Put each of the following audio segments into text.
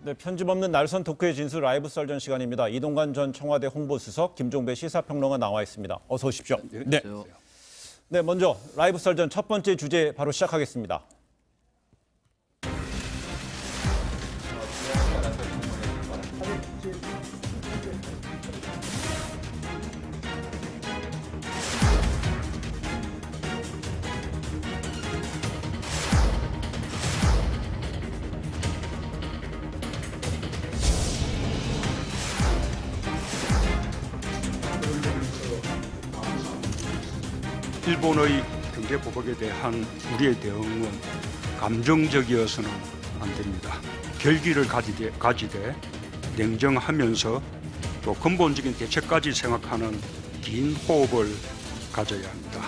네, 편집 없는 날선 토크의 진수 라이브 썰전 시간입니다. 이동관 전 청와대 홍보수석, 김종배 시사평론가 나와 있습니다. 어서 오십시오. 네. 네, 먼저 라이브 썰전 첫 번째 주제 바로 시작하겠습니다. 일본의 경제 보복에 대한 우리의 대응은 감정적이어서는 안 됩니다. 결기를 가지되 냉정하면서 또 근본적인 대책까지 생각하는 긴 호흡을 가져야 합니다.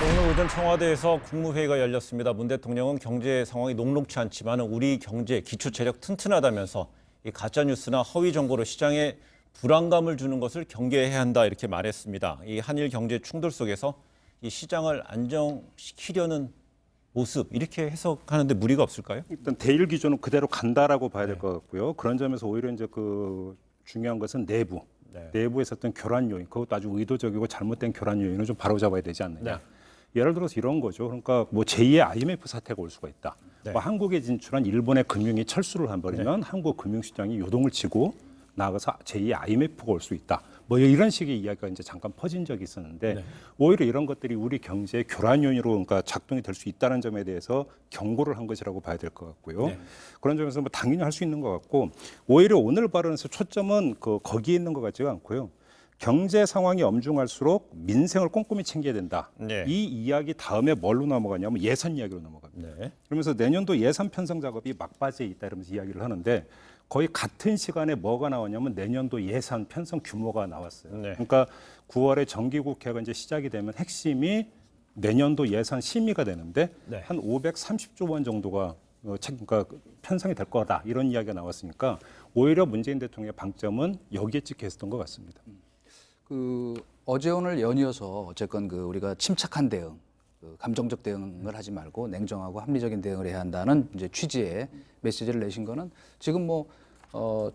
오늘 오전 청와대에서 국무회의가 열렸습니다. 문 대통령은 경제 상황이 녹록치 않지만 우리 경제 기초체력 튼튼하다면서 이 가짜뉴스나 허위 정보로 시장에 불안감을 주는 것을 경계해야 한다 이렇게 말했습니다. 이 한일 경제 충돌 속에서 이 시장을 안정시키려는 모습 이렇게 해석하는데 무리가 없을까요? 일단 대일 기조는 그대로 간다라고 봐야 될 것 같고요. 그런 점에서 오히려 이제 중요한 것은 내부에서 어떤 교란 요인, 그것도 아주 의도적이고 잘못된 교란 요인을 좀 바로잡아야 되지 않느냐. 네. 예를 들어서 이런 거죠. 그러니까 뭐 제2의 IMF 사태가 올 수가 있다. 네. 뭐 한국에 진출한 일본의 금융이 철수를 한버리면 한국 금융시장이 요동을 치고 나아가서 제2의 IMF가 올 수 있다. 뭐 이런 식의 이야기가 이제 잠깐 퍼진 적이 있었는데 오히려 이런 것들이 우리 경제의 교란 요인으로 그러니까 작동이 될 수 있다는 점에 대해서 경고를 한 것이라고 봐야 될 것 같고요. 그런 점에서 뭐 당연히 할 수 있는 것 같고 오히려 오늘 발언에서 초점은 거기에 있는 것 같지가 않고요. 경제 상황이 엄중할수록 민생을 꼼꼼히 챙겨야 된다. 이 이야기 다음에 뭘로 넘어가냐면 예산 이야기로 넘어갑니다. 그러면서 내년도 예산 편성 작업이 막바지에 있다 이러면서 이야기를 하는데 거의 같은 시간에 뭐가 나왔냐면 내년도 예산 편성 규모가 나왔어요. 그러니까 9월에 정기국회가 이제 시작이 되면 핵심이 내년도 예산 심의가 되는데 한 530조 원 정도가 그러니까 편성이 될 거다 이런 이야기가 나왔으니까 오히려 문재인 대통령의 방점은 여기에 찍혀 있었던 것 같습니다. 어제 오늘 연이어서 어쨌건 우리가 침착한 대응, 감정적 대응을 하지 말고 냉정하고 합리적인 대응을 해야 한다는 이제 취지의 메시지를 내신 거는 지금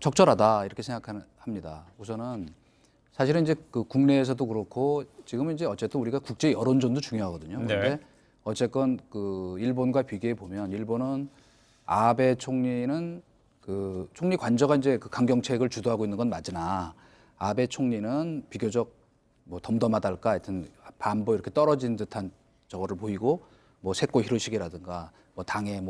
적절하다 이렇게 생각합니다. 우선은 사실은 이제 국내에서도 그렇고 지금은 이제 어쨌든 우리가 국제 여론전도 중요하거든요. 그런데 어쨌건 일본과 비교해 보면 일본은 아베 총리는 총리 관저가 이제 강경책을 주도하고 있는 건 맞으나 아베 총리는 비교적 덤덤하달까 하여튼 반보 이렇게 떨어진 듯한 저거를 보이고 세코 히로시게라든가 당의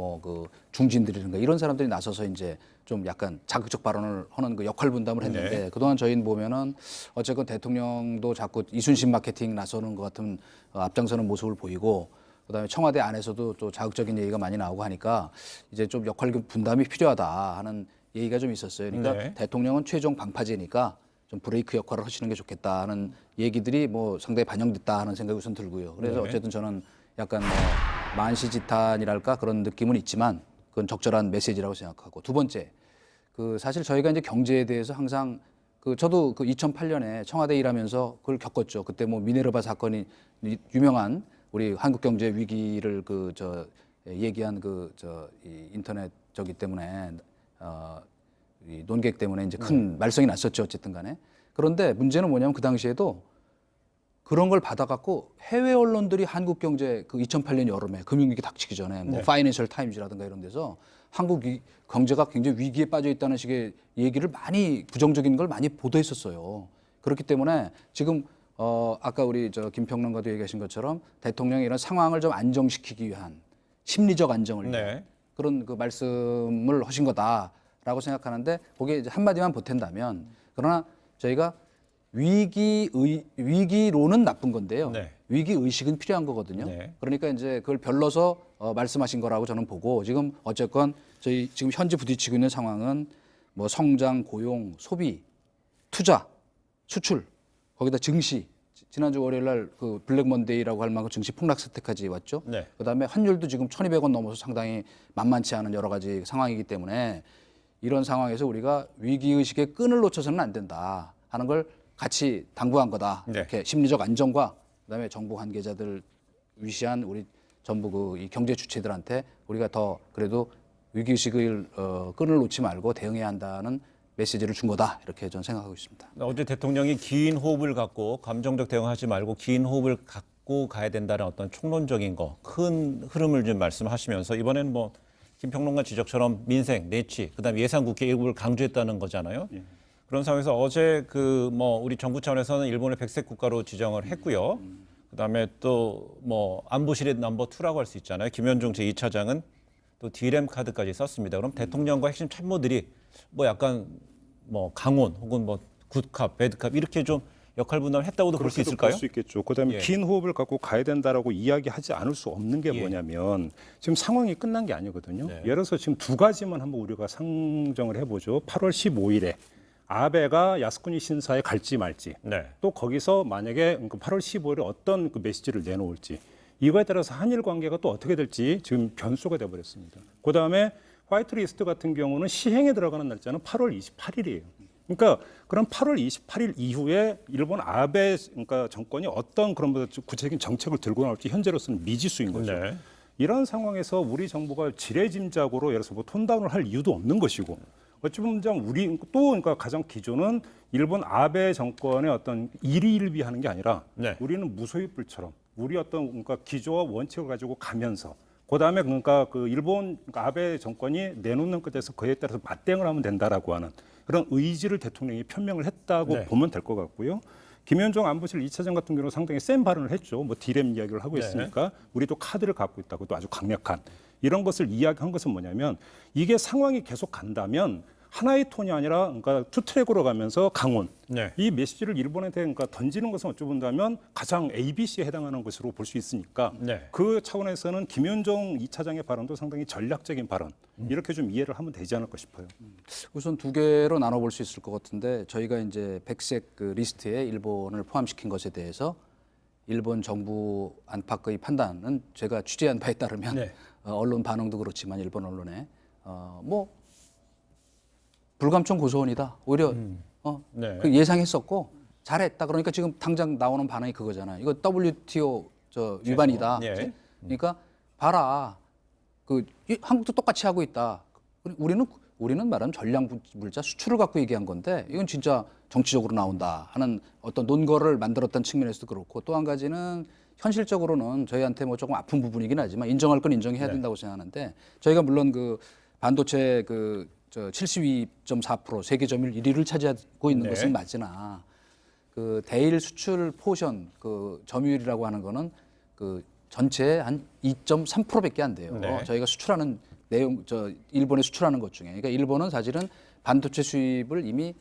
중진들이든가 이런 사람들이 나서서 이제 좀 약간 자극적 발언을 하는 역할 분담을 했는데 그동안 저희는 보면은 어쨌건 대통령도 자꾸 이순신 마케팅 나서는 것 같은 앞장서는 모습을 보이고 그다음에 청와대 안에서도 또 자극적인 얘기가 많이 나오고 하니까 이제 좀 역할 분담이 필요하다 하는 얘기가 좀 있었어요. 그러니까 대통령은 최종 방파제니까 좀 브레이크 역할을 하시는 게 좋겠다 하는 얘기들이 상당히 반영됐다 하는 생각이 우선 들고요. 그래서 어쨌든 저는 약간 만시지탄이랄까 그런 느낌은 있지만 그건 적절한 메시지라고 생각하고 두 번째 사실 저희가 이제 경제에 대해서 항상 저도 2008년에 청와대 일하면서 그걸 겪었죠. 그때 미네르바 사건이 유명한 우리 한국 경제 위기를 얘기한 이 인터넷 때문에 이 논객 때문에 이제 큰 말썽이 났었죠. 어쨌든 간에. 그런데 문제는 뭐냐면 그 당시에도 그런 걸 받아갖고 해외 언론들이 한국 경제 2008년 여름에 금융위기 닥치기 전에 파이낸셜 타임즈라든가 이런 데서 한국 경제가 굉장히 위기에 빠져 있다는 식의 얘기를 부정적인 걸 많이 보도했었어요. 그렇기 때문에 지금 아까 우리 김평론가도 얘기하신 것처럼 대통령이 이런 상황을 좀 안정시키기 위한 심리적 안정을 위한 그런 말씀을 하신 거다라고 생각하는데 거기에 이제 한마디만 보탠다면 그러나 저희가 위기로는 나쁜 건데요. 위기 의식은 필요한 거거든요. 네. 그러니까 이제 그걸 별러서 말씀하신 거라고 저는 보고 지금 어쨌건 저희 지금 현재 부딪히고 있는 상황은 뭐 성장, 고용, 소비, 투자, 수출, 거기다 증시. 지난주 월요일 날 그 블랙 먼데이라고 할 만큼 증시 폭락 사태까지 왔죠. 네. 그다음에 환율도 지금 1,200원 넘어서 상당히 만만치 않은 여러 가지 상황이기 때문에 이런 상황에서 우리가 위기의식의 끈을 놓쳐서는 안 된다 하는 걸 같이 당부한 거다. 네. 이렇게 심리적 안정과 그다음에 정부 관계자들 위시한 우리 전부 그 이 경제 주체들한테 우리가 더 그래도 위기의식을 끈을 놓지 말고 대응해야 한다는 메시지를 준 거다. 이렇게 저는 생각하고 있습니다. 어제 대통령이 긴 호흡을 갖고 감정적 대응하지 말고 긴 호흡을 갖고 가야 된다는 어떤 총론적인 거, 큰 흐름을 좀 말씀하시면서 이번에는 뭐 김평론가 지적처럼 민생, 내치, 그다음에 예산국회 일부를 강조했다는 거잖아요. 그런 상황에서 어제 그 뭐 우리 정부 차원에서는 일본을 백색 국가로 지정을 했고요. 그다음에 또 뭐 안보실의 넘버 2라고 할 수 있잖아요. 김현종 제2차장은 또 디램 카드까지 썼습니다. 그럼 대통령과 핵심 참모들이 뭐 약간 뭐 강원 혹은 뭐 굿캅, 배드캅 이렇게 좀 역할 분담을 했다고도 볼 수 그렇게도 있을까요? 볼 수 있겠죠. 그다음에 예. 긴 호흡을 갖고 가야 된다라고 이야기하지 않을 수 없는 게 예. 뭐냐면 지금 상황이 끝난 게 아니거든요. 네. 예를 들어서 지금 두 가지만 한번 우리가 상정을 해보죠. 8월 15일에 아베가 야스쿠니 신사에 갈지 말지, 네. 또 거기서 만약에 8월 15일에 어떤 그 메시지를 내놓을지 이거에 따라서 한일 관계가 또 어떻게 될지 지금 변수가 돼버렸습니다. 그다음에 화이트리스트 같은 경우는 시행에 들어가는 날짜는 8월 28일이에요. 그러니까 그럼 8월 28일 이후에 일본 아베 그러니까 정권이 어떤 그런 구체적인 정책을 들고 나올지 현재로서는 미지수인 거죠. 네. 이런 상황에서 우리 정부가 지레짐작으로 예를 들어서 뭐 톤다운을 할 이유도 없는 것이고 어찌 보면 우리 또 그러니까 가장 기존은 일본 아베 정권의 어떤 일희일비하는 게 아니라 네. 우리는 무소유불처럼 우리 어떤 그러니까 기조와 원칙을 가지고 가면서 그다음에 그러니까 그 일본 그러니까 아베 정권이 내놓는 것에서 그에 따라서 맞대응을 하면 된다라고 하는 그런 의지를 대통령이 표명을 했다고 네. 보면 될 것 같고요. 김현종 안보실 2차장 같은 경우는 상당히 센 발언을 했죠. 뭐 디램 이야기를 하고 네. 있으니까 우리도 카드를 갖고 있다고 또 아주 강력한 이런 것을 이야기한 것은 뭐냐면 이게 상황이 계속 간다면 하나의 톤이 아니라 그러니까 투 트랙으로 가면서 강원 네. 이 메시지를 일본한테 그러니까 던지는 것은 어찌 본다면 가장 ABC에 해당하는 것으로 볼 수 있으니까 네. 그 차원에서는 김현종 2차장의 발언도 상당히 전략적인 발언 이렇게 좀 이해를 하면 되지 않을까 싶어요. 우선 두 개로 나눠볼 수 있을 것 같은데 저희가 이제 백색 그 리스트에 일본을 포함시킨 것에 대해서 일본 정부 안팎의 판단은 제가 취재한 바에 따르면 네. 언론 반응도 그렇지만 일본 언론에 뭐 불감청 고소원이다. 오히려 네. 그 예상했었고 잘했다. 그러니까 지금 당장 나오는 반응이 그거잖아요. 이거 WTO 위반이다. 예. 그치? 그러니까 봐라. 한국도 똑같이 하고 있다. 우리는 말하면 전략물자 수출을 갖고 얘기한 건데 이건 진짜 정치적으로 나온다 하는 어떤 논거를 만들었던 측면에서도 그렇고 또 한 가지는 현실적으로는 저희한테 뭐 조금 아픈 부분이긴 하지만 인정할 건 인정해야 된다고 생각하는데 저희가 물론 그 반도체 72.4% 세계 점유율 1위를 차지하고 있는 네. 것은 맞으나 그 대일 수출 포션 그 점유율이라고 하는 거는 그 전체의 한 2.3%밖에 안 돼요. 네. 저희가 수출하는 일본에 수출하는 것 중에. 그러니까 일본은 사실은 반도체 수입을 이미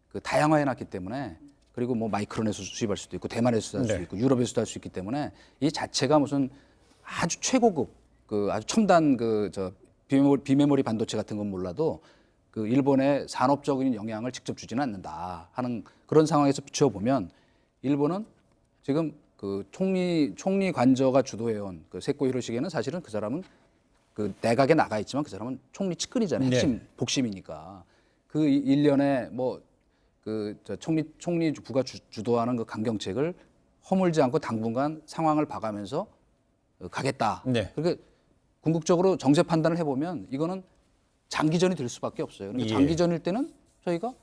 그 다양화해 놨기 때문에 그리고 뭐 마이크론에서 수입할 수도 있고 대만에서 할 수 네. 있고 유럽에서도 할 수 있기 때문에 이 자체가 무슨 아주 최고급 그 아주 첨단 비메모리 반도체 같은 건 몰라도 그 일본의 산업적인 영향을 직접 주지는 않는다 하는 그런 상황에서 비추어 보면 일본은 지금 그 총리 관저가 주도해온 그 세코 히로시게는 사실은 그 사람은 그 내각에 나가 있지만 그 사람은 총리 측근이잖아요. 핵심 복심이니까 그 일련의 뭐 그 총리 부가 주도하는 그 강경책을 허물지 않고 당분간 상황을 봐가면서 가겠다. 네. 그러니까 궁극적으로 정세 판단을 해보면 이거는 장기전이 될 수밖에 없어요. 그러니까 예. 장기전일 때는 저희가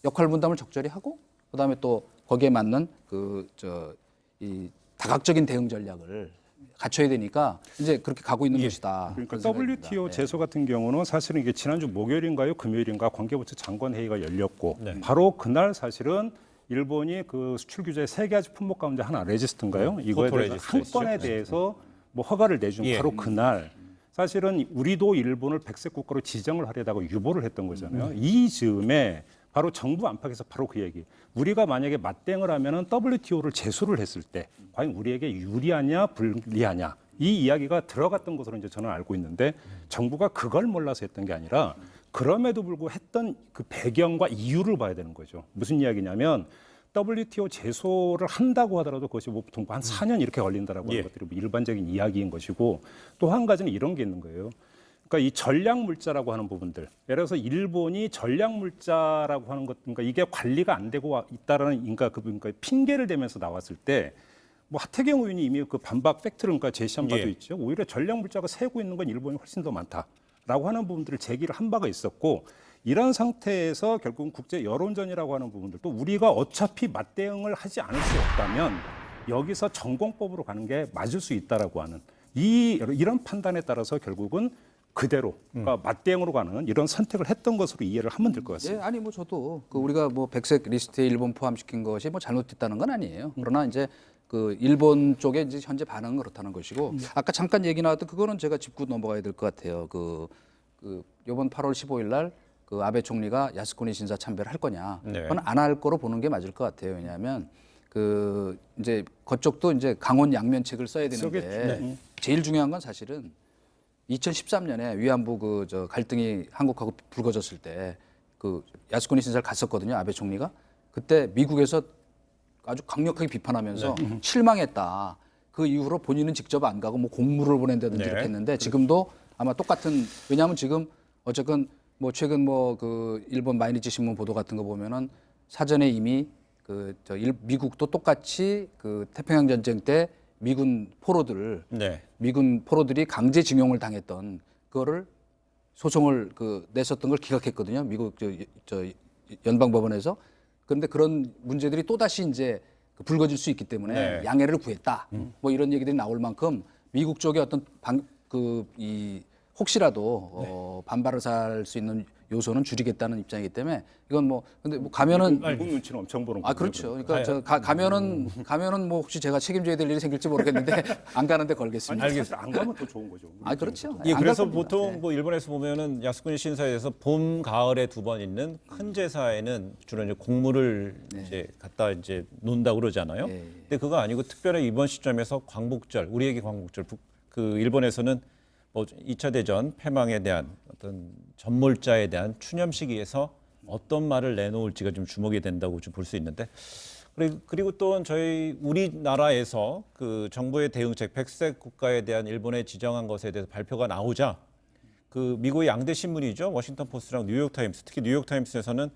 역할 분담을 적절히 하고 그다음에 또 거기에 맞는 이 다각적인 대응 전략을 갖춰야 되니까 이제 그렇게 가고 있는 것이다. 그러니까 그런 생각입니다. WTO 네. 제소 같은 경우는 사실은 이게 지난주 목요일인가요, 금요일인가 관계부처 장관 회의가 열렸고 네. 바로 그날 사실은 일본이 그 수출 규제 3가지 품목 가운데 하나 레지스트인가요? 이거에 포토 대해서 한 레지스트죠. 건에 대해서 뭐 허가를 내준 예. 바로 그날 사실은 우리도 일본을 백색 국가로 지정을 하려다가 유보를 했던 거잖아요. 이 즈음에 바로 정부 안팎에서 바로 그 얘기. 우리가 만약에 맞대응을 하면은 WTO를 제소를 했을 때 과연 우리에게 유리하냐 불리하냐 이 이야기가 들어갔던 것으로 이제 저는 알고 있는데 정부가 그걸 몰라서 했던 게 아니라 그럼에도 불구하고 했던 그 배경과 이유를 봐야 되는 거죠. 무슨 이야기냐면 WTO 제소를 한다고 하더라도 그것이 뭐 보통 한 4년 이렇게 걸린다라고 하는 것들이 뭐 일반적인 이야기인 것이고 또 한 가지는 이런 게 있는 거예요. 그러니까 이 전략물자라고 하는 부분들, 예를 들어서 일본이 전략물자라고 하는 것, 그러니까 이게 관리가 안 되고 있다라는 그러니까 핑계를 대면서 나왔을 때, 뭐 하태경 의원이 이미 그 반박 팩트를 그러니까 제시한 바도 있죠. 오히려 전략물자가 세고 있는 건 일본이 훨씬 더 많다라고 하는 부분들을 제기를 한 바가 있었고, 이런 상태에서 결국은 국제 여론전이라고 하는 부분들, 또 우리가 어차피 맞대응을 하지 않을 수 없다면 여기서 전공법으로 가는 게 맞을 수 있다라고 하는 이런 판단에 따라서 결국은 그대로 그러니까 맞대응으로 가는 이런 선택을 했던 것으로 이해를 하면 될 것 같습니다. 예, 아니 뭐 저도 그 우리가 뭐 백색 리스트에 일본 포함시킨 것이 뭐 잘못됐다는 건 아니에요. 그러나 이제 그 일본 쪽에 이제 현재 반응은 그렇다는 것이고 아까 잠깐 얘기 나왔던 그거는 제가 짚고 넘어가야 될 것 같아요. 그 이번 8월 15일 날 그 아베 총리가 야스쿠니 신사 참배를 할 거냐? 네. 그건 안 할 거로 보는 게 맞을 것 같아요. 왜냐하면 그 이제 그쪽도 이제 강원 양면책을 써야 되는데 제일 중요한 건 사실은 2013년에 위안부 그 저 갈등이 한국하고 불거졌을 때 그 야스쿠니 신사를 갔었거든요. 아베 총리가 그때 미국에서 아주 강력하게 비판하면서 실망했다. 그 이후로 본인은 직접 안 가고 뭐 공무를 보낸다든지 이렇게 했는데 지금도 아마 똑같은 왜냐하면 지금 어쨌건 뭐 최근 뭐 그 일본 마이니치 신문 보도 같은 거 보면은 사전에 이미 그 저 미국도 똑같이 그 태평양 전쟁 때 미군 포로들이 강제징용을 당했던 그거를 소송을 그 냈었던 걸 기각했거든요. 미국 저 연방법원에서. 그런데 그런 문제들이 또 다시 이제 불거질 수 있기 때문에 양해를 구했다. 뭐 이런 얘기들이 나올 만큼 미국 쪽에 어떤 혹시라도 반발을 살 수 있는 요소는 줄이겠다는 입장이기 때문에 이건 뭐 근데 뭐 가면은 미국 눈치는 엄청 보는 거죠. 그렇죠. 그러니까 저 가면은 뭐 혹시 제가 책임져야 될 일이 생길지 모르겠는데 안 가는데 걸겠습니다. 알겠어요. 안 가면 더 좋은 거죠. 그렇죠. 예, 안 그래서 갈 겁니다. 보통 뭐 일본에서 보면은 야스쿠니 신사에서 봄, 가을에 2번 있는 큰 제사에는 주로 이제 곡물을 이제 갖다 이제 논다고 그러잖아요. 근데 그거 아니고 특별히 이번 시점에서 광복절, 우리에게 광복절, 그 일본에서는 뭐 2차 대전 패망에 대한 어떤 전몰자에 대한 추념 시기에서 어떤 말을 내놓을지가 좀 주목이 된다고 좀 볼 수 있는데 그리고 또 저희 우리나라에서 그 정부의 대응책 백색 국가에 대한 일본에 지정한 것에 대해서 발표가 나오자 그 미국의 양대 신문이죠. 워싱턴 포스트랑 뉴욕 타임스, 특히 뉴욕 타임스에서는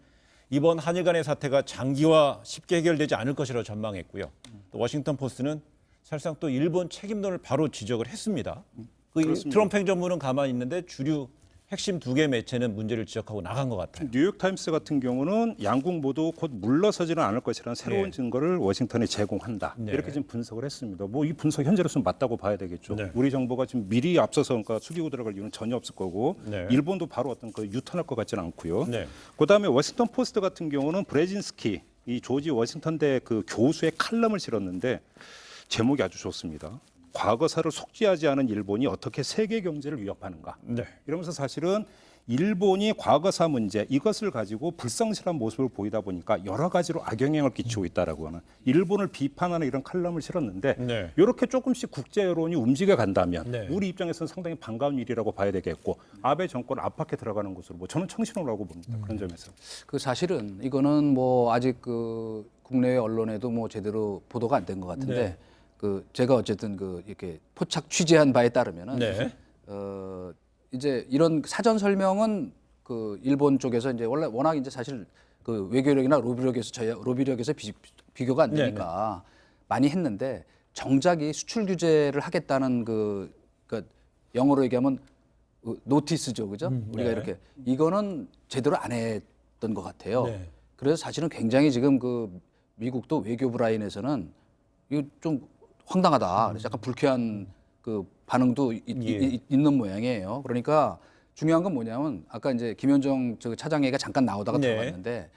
이번 한일 간의 사태가 장기화 쉽게 해결되지 않을 것이라고 전망했고요. 또 워싱턴 포스트는 사실상 또 일본 책임론을 바로 지적을 했습니다. 트럼프 행정부는 가만히 있는데 주류 핵심 2개 매체는 문제를 지적하고 나간 것 같아요. 뉴욕 타임스 같은 경우는 양국 모두 곧 물러서지는 않을 것이라는 새로운 증거를 워싱턴에 제공한다. 이렇게 지금 분석을 했습니다. 뭐 이 분석 현재로서는 맞다고 봐야 되겠죠. 우리 정부가 지금 미리 앞서서 그러니까 숙이고 들어갈 이유는 전혀 없을 거고 일본도 바로 어떤 그 유턴할 것 같지는 않고요. 그다음에 워싱턴 포스트 같은 경우는 브레진스키 이 조지 워싱턴대 그 교수의 칼럼을 실었는데 제목이 아주 좋습니다. 과거사를 속지하지 않은 일본이 어떻게 세계 경제를 위협하는가. 이러면서 사실은 일본이 과거사 문제 이것을 가지고 불성실한 모습을 보이다 보니까 여러 가지로 악영향을 끼치고 있다라고 하는 일본을 비판하는 이런 칼럼을 실었는데 이렇게 조금씩 국제 여론이 움직여 간다면 우리 입장에서는 상당히 반가운 일이라고 봐야 되겠고 아베 정권 압박해 들어가는 것으로 뭐 저는 청신호라고 봅니다. 그런 점에서. 그 사실은 이거는 뭐 아직 그 국내외 언론에도 뭐 제대로 보도가 안 된 것 같은데 그 제가 어쨌든 그 이렇게 포착 취재한 바에 따르면은 이제 이런 사전 설명은 그 일본 쪽에서 이제 원래 워낙 이제 사실 그 외교력이나 로비력에서 비교가 안 되니까 많이 했는데 정작이 수출 규제를 하겠다는 그러니까 영어로 얘기하면 노티스죠, 그죠? 우리가 이렇게 이거는 제대로 안 했던 것 같아요. 그래서 사실은 굉장히 지금 그 미국도 외교부 라인에서는 이거 좀 황당하다. 그래서 약간 불쾌한 그 반응도 있는 모양이에요. 그러니까 중요한 건 뭐냐면 아까 이제 김현정 저 차장회가 잠깐 나오다가 들어갔는데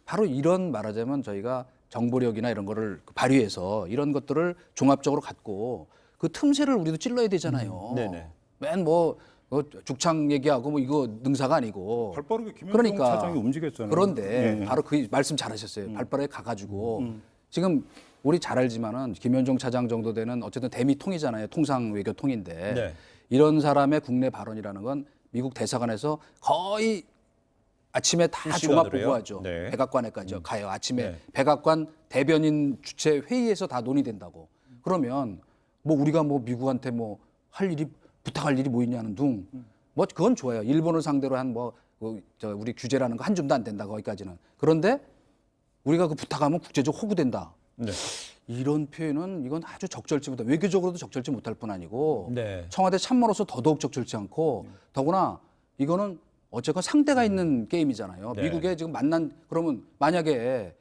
바로 이런 말하자면 저희가 정보력이나 이런 거를 발휘해서 이런 것들을 종합적으로 갖고 그 틈새를 우리도 찔러야 되잖아요. 맨 뭐 죽창 얘기하고 뭐 이거 능사가 아니고. 발빠르게 김현종 그러니까. 차장이 움직였잖아요. 그런데 예. 바로 그 말씀 잘하셨어요. 발빠르게 가가지고 지금 우리 잘 알지만은 김현종 차장 정도 되는 어쨌든 대미통이잖아요. 통상 외교통인데 네. 이런 사람의 국내 발언이라는 건 미국 대사관에서 거의 아침에 다 종합 실시간으로요? 보고하죠. 네. 백악관에까지 가요. 아침에 네. 백악관 대변인 주최 회의에서 다 논의된다고. 그러면 뭐 우리가 뭐 미국한테 뭐 할 일이 부탁할 일이 뭐 있냐는 둥. 뭐 그건 좋아요. 일본을 상대로 한 뭐 우리 규제라는 거 한 줌도 안 된다 거기까지는. 그런데 우리가 그 부탁하면 국제적 호구된다. 네. 이런 표현은 이건 아주 적절치 못한 외교적으로도 적절치 못할 뿐 아니고 네. 청와대 참모로서 더더욱 적절치 않고 더구나 이거는 어쨌건 상대가 있는 게임이잖아요. 네. 미국에 지금 그러면 만약에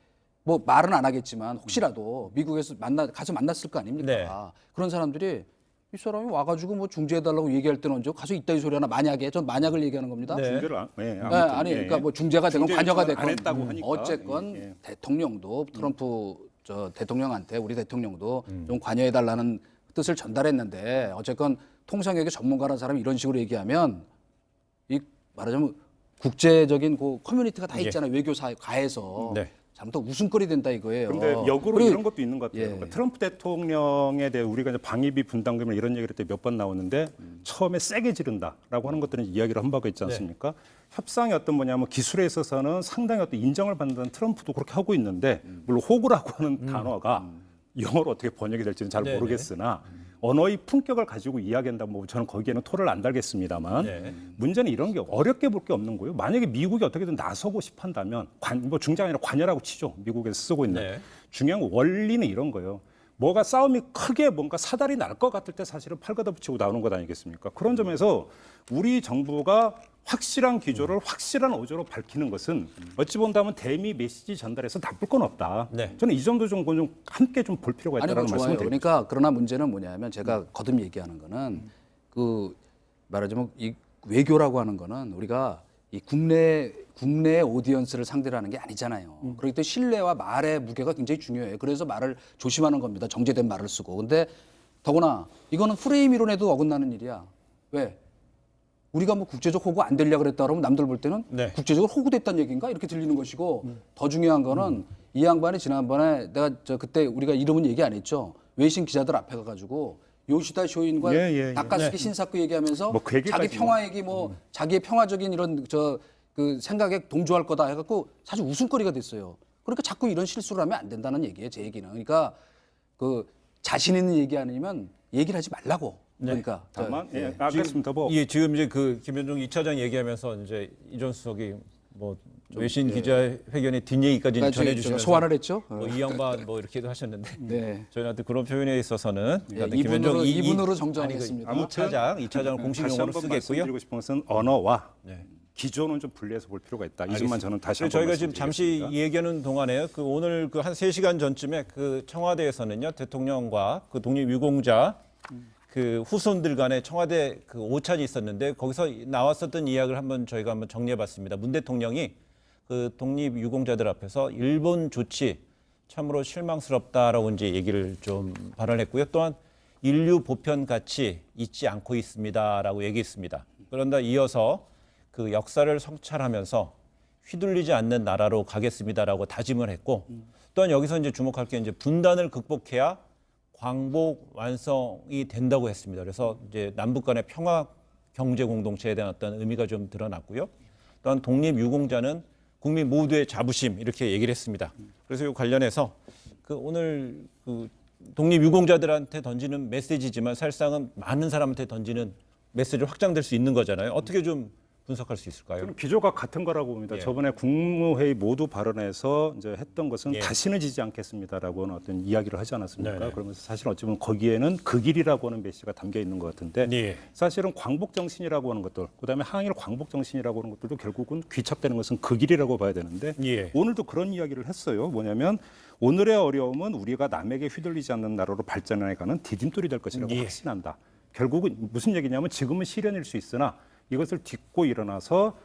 뭐 말은 안 하겠지만 혹시라도 미국에서 가서 만났을 거 아닙니까? 네. 그런 사람들이 이 사람이 와가지고 뭐 중재해달라고 얘기할 때는 언제 가서 이따위 소리 하나 만약에 전 만약을 얘기하는 겁니다. 네. 중재를 아니 그러니까 뭐 중재가 되건 중재 관여가 요청을 안 되건 했다고 하니까. 어쨌건 예. 대통령도 트럼프 대통령한테 우리 대통령도 좀 관여해달라는 뜻을 전달했는데 어쨌건 통상외교 전문가라는 사람이 이런 식으로 얘기하면 이 말하자면 국제적인 그 커뮤니티가 다 예. 있잖아요. 외교사가에서 네. 잘못하면 웃음거리 된다 이거예요. 그런데 역으로 그리고 이런 것도 있는 것 같아요. 예. 그러니까 트럼프 대통령에 대해 우리가 이제 방위비 분담금을 이런 얘기를 할 때 몇 번 나오는데 처음에 세게 지른다라고 하는 것들은 이야기를 한 바가 있지 않습니까? 협상의 어떤 뭐냐면 기술에 있어서는 상당히 어떤 인정을 받는 트럼프도 그렇게 하고 있는데 물론 호구라고 하는 단어가 영어로 어떻게 번역이 될지는 잘 네네. 모르겠으나 언어의 품격을 가지고 이야기한다면 뭐 저는 거기에는 토를 안 달겠습니다만 네. 문제는 이런 게 어렵게 볼 게 없는 거예요. 만약에 미국이 어떻게든 나서고 싶한다면 뭐 중재가 아니라 관여라고 치죠. 미국에서 쓰고 있는. 네. 중요한 원리는 이런 거예요. 뭐가 싸움이 크게 뭔가 사달이 날 것 같을 때 사실은 팔 걷어붙이고 나오는 것 아니겠습니까? 그런 점에서 우리 정부가 확실한 기조를 확실한 어조로 밝히는 것은 어찌 본다면 대미 메시지 전달에서 나쁠 건 없다. 네. 저는 이 점도 좀 함께 좀 볼 필요가 아니, 있다는 그거 말씀을 좋아요. 드립니다. 그러니까 그러나 문제는 뭐냐면 제가 거듭 얘기하는 거는 그 말하자면 이 외교라고 하는 거는 우리가 이 국내 오디언스를 상대로 하는 게 아니잖아요. 그렇기 때문에 신뢰와 말의 무게가 굉장히 중요해요. 그래서 말을 조심하는 겁니다. 정제된 말을 쓰고. 근데 더구나 이거는 프레임 이론에도 어긋나는 일이야. 왜? 우리가 뭐 국제적 호구 안 되려고 그랬다 그러면 남들 볼 때는 네. 국제적으로 호구됐다는 얘기인가 이렇게 들리는 것이고 더 중요한 거는 이 양반이 지난번에 내가 그때 우리가 이름은 얘기 안 했죠. 외신 기자들 앞에 가가지고 요시다 쇼인과 예. 다카스키 신사쿠 얘기하면서 뭐그 얘기까지 자기 평화 얘기 뭐 자기의 평화적인 이런 그 생각에 동조할 거다 해갖고 사실 웃음거리가 됐어요. 그러니까 자꾸 이런 실수를 하면 안 된다는 얘기예요. 제 얘기는. 그러니까 그 자신 있는 얘기 아니면 얘기를 하지 말라고. 그러니까 다만 알겠습니다. 뭐 예, 지금 이제 그 김현종 2차장 얘기하면서 이제 이전 수석이 뭐 외신 기자회견의 뒷얘기까지 전해주시면서 소환을 했죠. 이 양반 뭐 이렇게도 하셨는데 네. 저희한테 그런 표현에 있어서는 예, 이분으로 정정하겠습니다. 2차장을 공식 다시 용어로 한번 쓰겠고요. 말씀드리고 싶은 것은 언어와 네. 기조는 좀 분리해서 볼 필요가 있다. 이 점만 저는 다시 한번 저희가 지금 잠시 말씀드리겠습니다. 얘기하는 동안에 그 오늘 그 한 3시간 전쯤에 그 청와대에서는요 대통령과 그 독립유공자 그 후손들 간에 청와대 그 오찬이 있었는데 거기서 나왔었던 이야기를 저희가 한번 정리해봤습니다. 문 대통령이 그 독립유공자들 앞에서 일본 조치 참으로 실망스럽다라고 이제 얘기를 좀 발언했고요. 또한 인류 보편 가치 잊지 않고 있습니다라고 얘기했습니다. 그런다 이어서 그 역사를 성찰하면서 휘둘리지 않는 나라로 가겠습니다라고 다짐을 했고 또한 여기서 이제 주목할 게 이제 분단을 극복해야 광복 완성이 된다고 했습니다. 그래서 이제 남북 간의 평화 경제 공동체에 대한 어떤 의미가 좀 드러났고요. 또한 독립유공자는 국민 모두의 자부심 이렇게 얘기를 했습니다. 그래서 이 관련해서 그 오늘 그 독립유공자들한테 던지는 메시지지만 사실상은 많은 사람한테 던지는 메시지를 확장될 수 있는 거잖아요. 어떻게 좀 분석할 수 있을까요? 저는 기조가 같은 거라고 봅니다. 예. 저번에 국무회의 모두 발언에서 이제 했던 것은 예. 다시는 지지 않겠습니다라고 하는 어떤 이야기를 하지 않았습니까? 네네. 그러면서 사실 어찌 보면 거기에는 그 길이라고 하는 메시지가 담겨 있는 것 같은데 예. 사실은 광복 정신이라고 하는 것들, 그다음에 항일 광복 정신이라고 하는 것들도 결국은 귀착되는 것은 그 길이라고 봐야 되는데 예. 오늘도 그런 이야기를 했어요. 뭐냐면 오늘의 어려움은 우리가 남에게 휘둘리지 않는 나라로 발전해가는 디딤돌이 될 것이라고 예. 확신한다. 결국은 무슨 얘기냐면 지금은 시련일 수 있으나 이것을 딛고 일어나서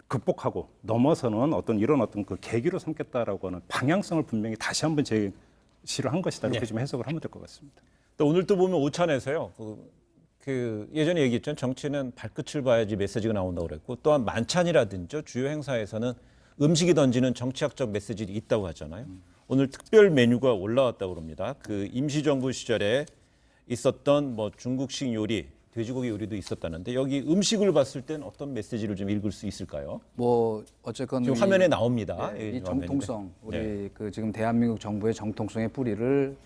극복하고 넘어서는 어떤 이런 어떤 그 계기로 삼겠다라고 하는 방향성을 분명히 다시 한번 제시를 한 것이다. 이렇게 네. 좀 해석을 하면 될 것 같습니다. 또 오늘 또 보면 오찬에서요. 그 예전에 얘기했죠. 정치는 발끝을 봐야지 메시지가 나온다고 그랬고 또한 만찬이라든지 주요 행사에서는 음식이 던지는 정치학적 메시지도 있다고 하잖아요. 오늘 특별 메뉴가 올라왔다고 그럽니다. 그 임시정부 시절에 있었던 뭐 중국식 요리, 돼지고기 요리도 있었다는데 여기 음식을 봤을 땐 어떤 메시지를 좀 읽을 수 있을까요? 뭐 어쨌건 지금 이- 화면에 나옵니다. 예, 이 화면인데. 정통성, 우리 네. 그 지금 대한민국 정부의 정통성의 뿌리를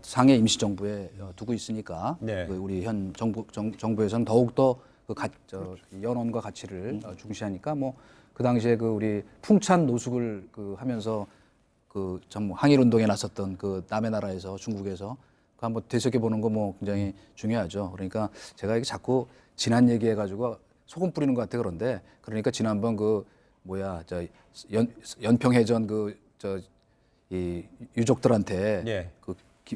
상해 임시정부에 두고 있으니까 네. 그 우리 현 정부에서는 더욱더 그 연원과 가치를 중시하니까 뭐 그 당시에 그 우리 풍찬 노숙을 그 하면서 그 참 항일 운동에 나섰던 그 남의 나라에서 중국에서 그 한번 되새겨 보는 거 뭐 굉장히 중요하죠. 그러니까 제가 이게 자꾸 지난 얘기해 가지고 소금 뿌리는 것 같아 그런데 그러니까 지난번 그 뭐야 저 연평해전 그 저 이 유족들한테 예. 그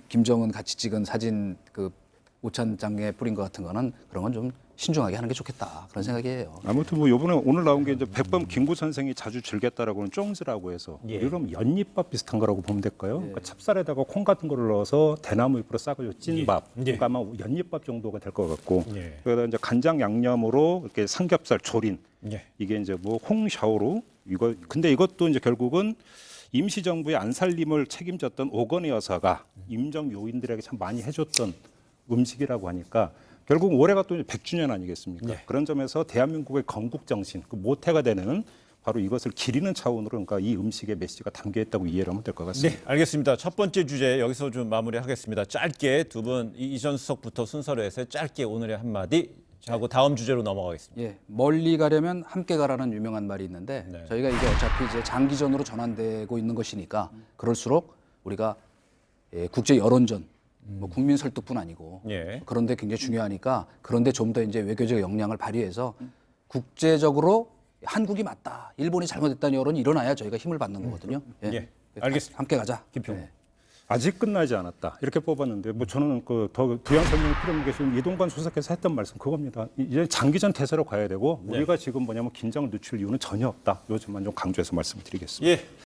김정은 같이 찍은 사진 그 오찬장에 뿌린 것 같은 거는 그런 건 좀 신중하게 하는 게 좋겠다 그런 생각이에요. 아무튼 뭐 이번에 오늘 나온 게 이제 백범 김구 선생이 자주 즐겼다라고는 쫑즈라고 해서 예. 우리 그럼 연잎밥 비슷한 거라고 보면 될까요? 그러니까 찹쌀에다가 콩 같은 거를 넣어서 대나무 잎으로 싸가지고 찐밥. 예. 그러니까 아마 연잎밥 정도가 될 것 같고 예. 그러다 이제 간장 양념으로 이렇게 삼겹살 조린 예. 이게 이제 뭐 홍샤오루 이거 근데 이것도 이제 결국은 임시정부의 안살림을 책임졌던 오건희 여사가 임정 요인들에게 참 많이 해줬던 음식이라고 하니까 결국 올해가 또 100주년 아니겠습니까? 네. 그런 점에서 대한민국의 건국 정신, 그 모태가 되는 바로 이것을 기리는 차원으로 그러니까 이 음식의 메시지가 담겨 있다고 이해를 하면 될 것 같습니다. 네, 알겠습니다. 첫 번째 주제 여기서 좀 마무리하겠습니다. 짧게 두 분 이전 수석부터 순서로 해서 짧게 오늘의 한마디 하고 다음 주제로 넘어가겠습니다. 예, 멀리 가려면 함께 가라는 유명한 말이 있는데 네. 저희가 이게 어차피 이제 장기전으로 전환되고 있는 것이니까 그럴수록 우리가 국제 여론전, 뭐 국민 설득뿐 아니고 예. 그런데 굉장히 중요하니까 그런데 좀 더 이제 외교적 역량을 발휘해서 국제적으로 한국이 맞다, 일본이 잘못했다는 여론이 일어나야 저희가 힘을 받는 거거든요. 예, 알겠습니다. 함께 가자. 김평. 예. 아직 끝나지 않았다 이렇게 뽑았는데 뭐 저는 그 더 부양 설명이 필요 없는 게 지금 이동관 수석께서 했던 말씀 그겁니다. 이제 장기전 태세로 가야 되고 우리가 지금 뭐냐면 긴장을 늦출 이유는 전혀 없다. 요즘만 좀 강조해서 말씀을 드리겠습니다. 예.